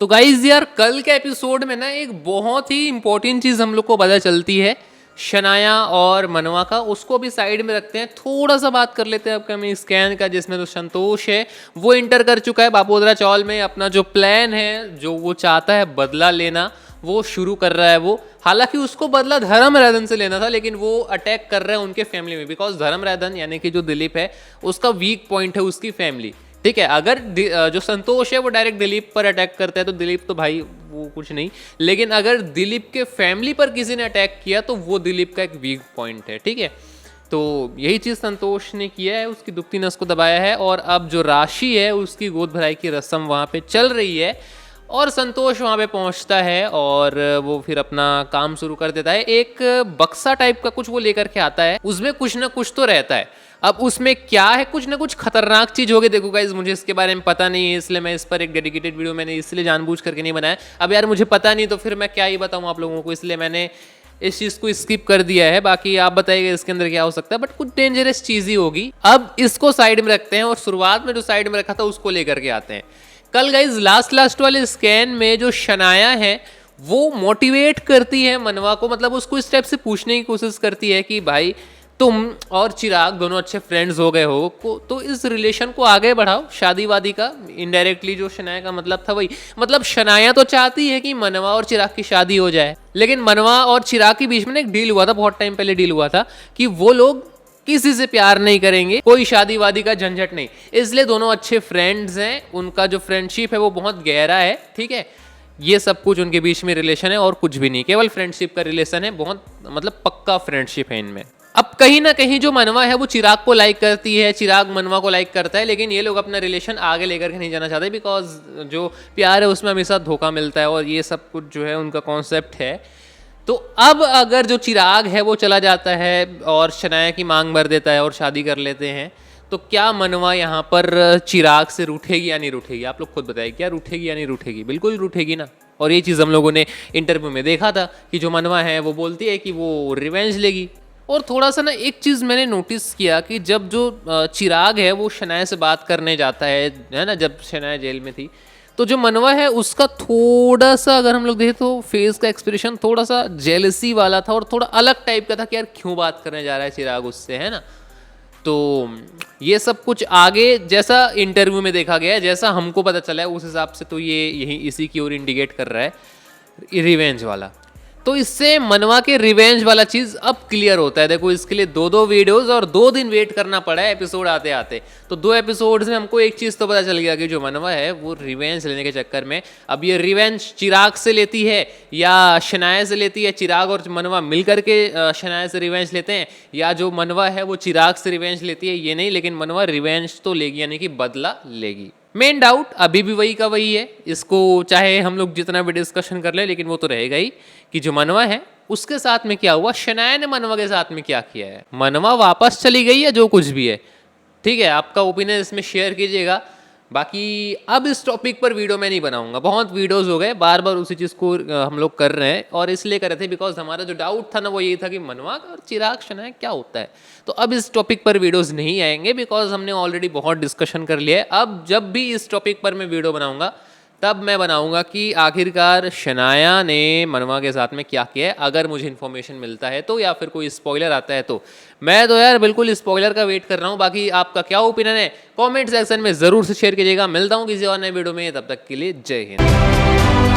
तो गाइज यार कल के एपिसोड में ना एक बहुत ही इंपॉर्टेंट चीज़ हम लोग को पता चलती है शनाया और मनवा का। उसको भी साइड में रखते हैं, थोड़ा सा बात कर लेते हैं अपकमिंग स्कैन का, जिसमें तो संतोष है वो इंटर कर चुका है बापोद्रा चौल में। अपना जो प्लान है, जो वो चाहता है बदला लेना, वो शुरू कर रहा है वो। हालांकि उसको बदला धर्मराधन से लेना था, लेकिन वो अटैक कर रहा है उनके फैमिली में, बिकॉज धर्मराधन यानी कि जो दिलीप है उसका वीक पॉइंट है उसकी फैमिली। ठीक है, अगर जो संतोष है वो डायरेक्ट दिलीप पर अटैक करता है तो दिलीप तो भाई वो कुछ नहीं, लेकिन अगर दिलीप के फैमिली पर किसी ने अटैक किया तो वो दिलीप का एक वीक पॉइंट है। ठीक है, तो यही चीज़ संतोष ने किया है, उसकी दुखती नस को दबाया है। और अब जो राशि है उसकी गोद भराई की रस्म वहाँ पे चल रही है और संतोष वहाँ पे पहुँचता है और वो फिर अपना काम शुरू कर देता है। एक बक्सा टाइप का कुछ वो लेकर के आता है, उसमें कुछ ना कुछ तो रहता है। अब उसमें क्या है, कुछ ना कुछ खतरनाक चीज होगी। देखो गाइस, मुझे इसके बारे में पता नहीं है, इसलिए मैं इस पर एक डेडिकेटेड वीडियो मैंने इसलिए जानबूझ करके नहीं बनाया। अब यार मुझे पता नहीं तो फिर मैं क्या ही बताऊं आप लोगों को, इसलिए मैंने इस चीज को स्किप कर दिया है। बाकी आप बताइएगा इसके अंदर क्या हो सकता है, बट कुछ डेंजरस चीज ही होगी। अब इसको साइड में रखते हैं और शुरुआत में जो साइड में रखा था उसको लेकर के आते हैं। कल गाइज लास्ट वाले स्कैन में जो शनाया है वो मोटिवेट करती है मनवा को, मतलब उसको इस टाइप से पूछने की कोशिश करती है कि भाई तुम और चिराग दोनों अच्छे फ्रेंड्स हो गए हो तो इस रिलेशन को आगे बढ़ाओ, शादी वादी का। इनडायरेक्टली जो शनाया का मतलब था वही, मतलब शनाया तो चाहती है कि मनवा और चिराग की शादी हो जाए, लेकिन मनवा और चिराग के बीच में एक डील हुआ था, बहुत टाइम पहले डील हुआ था कि वो लोग किसी से प्यार नहीं करेंगे, कोई शादी वादी का झंझट नहीं। इसलिए दोनों अच्छे फ्रेंड्स हैं, उनका जो फ्रेंडशिप है वो बहुत गहरा है। ठीक है, ये सब कुछ उनके बीच में रिलेशन है और कुछ भी नहीं, केवल फ्रेंडशिप का रिलेशन है, बहुत मतलब पक्का फ्रेंडशिप है इनमें। अब कहीं ना कहीं जो मनवा है वो चिराग को लाइक करती है, चिराग मनवा को लाइक करता है, लेकिन ये लोग अपना रिलेशन आगे लेकर के नहीं जाना चाहते, बिकॉज जो प्यार है उसमें हमेशा धोखा मिलता है और ये सब कुछ जो है उनका कॉन्सेप्ट है। तो अब अगर जो चिराग है वो चला जाता है और शनाया की मांग भर देता है और शादी कर लेते हैं, तो क्या मनवा यहाँ पर चिराग से रूठेगी या नहीं रूठेगी? आप लोग खुद बताइए, क्या रूठेगी या नहीं रूठेगी? बिल्कुल रूठेगी ना। और ये चीज़ हम लोगों ने इंटरव्यू में देखा था कि जो मनवा है वो बोलती है कि वो रिवेंज लेगी। और थोड़ा सा ना एक चीज़ मैंने नोटिस किया कि जब जो चिराग है वो शनाया से बात करने जाता है ना, जब शनाया जेल में थी, तो जो मनवा है उसका थोड़ा सा अगर हम लोग देखें तो फेस का एक्सप्रेशन थोड़ा सा जेलसी वाला था और थोड़ा अलग टाइप का था कि यार क्यों बात करने जा रहा है चिराग उससे, है ना। तो ये सब कुछ आगे जैसा इंटरव्यू में देखा गया है, जैसा हमको पता चला है, उस हिसाब से तो ये यही इसी की ओर इंडिकेट कर रहा है, रिवेंज वाला। तो इससे मनवा के रिवेंज वाला चीज अब क्लियर होता है। देखो इसके लिए दो वीडियोस और 2 दिन वेट करना पड़ा है एपिसोड आते आते, तो 2 एपिसोड्स में हमको एक चीज तो पता चल गया कि जो मनवा है वो रिवेंज लेने के चक्कर में, अब ये रिवेंज चिराग से लेती है या शनाया से लेती है, चिराग और मनवा मिल करके शनाया से रिवेंज लेते हैं, या जो मनवा है वो चिराग से रिवेंज लेती है, ये नहीं, लेकिन मनवा रिवेंज तो लेगी, यानी कि बदला लेगी। मेन डाउट अभी भी वही का वही है, इसको चाहे हम लोग जितना भी डिस्कशन कर ले, लेकिन वो तो रहेगा ही कि जो मनवा है उसके साथ में क्या हुआ, शनाया ने मनवा के साथ में क्या किया है, मनवा वापस चली गई है, जो कुछ भी है। ठीक है, आपका ओपिनियन इसमें शेयर कीजिएगा। बाकी अब इस टॉपिक पर वीडियो मैं नहीं बनाऊंगा, बहुत वीडियोस हो गए, बार बार उसी चीज़ को हम लोग कर रहे हैं, और इसलिए कर रहे थे बिकॉज हमारा जो डाउट था ना वो यही था कि मनवा और चिराग शनाया क्या होता है। तो अब इस टॉपिक पर वीडियोस नहीं आएंगे बिकॉज हमने ऑलरेडी बहुत डिस्कशन कर लिया है। अब जब भी इस टॉपिक पर मैं वीडियो बनाऊंगा तब मैं बनाऊंगा कि आखिरकार शनाया ने मनवा के साथ में क्या किया है, अगर मुझे इन्फॉर्मेशन मिलता है तो, या फिर कोई स्पॉइलर आता है तो। मैं तो यार बिल्कुल स्पॉइलर का वेट कर रहा हूँ। बाकी आपका क्या ओपिनियन है कमेंट सेक्शन में ज़रूर से शेयर कीजिएगा। मिलता हूँ किसी और नए वीडियो में, तब तक के लिए जय हिंद।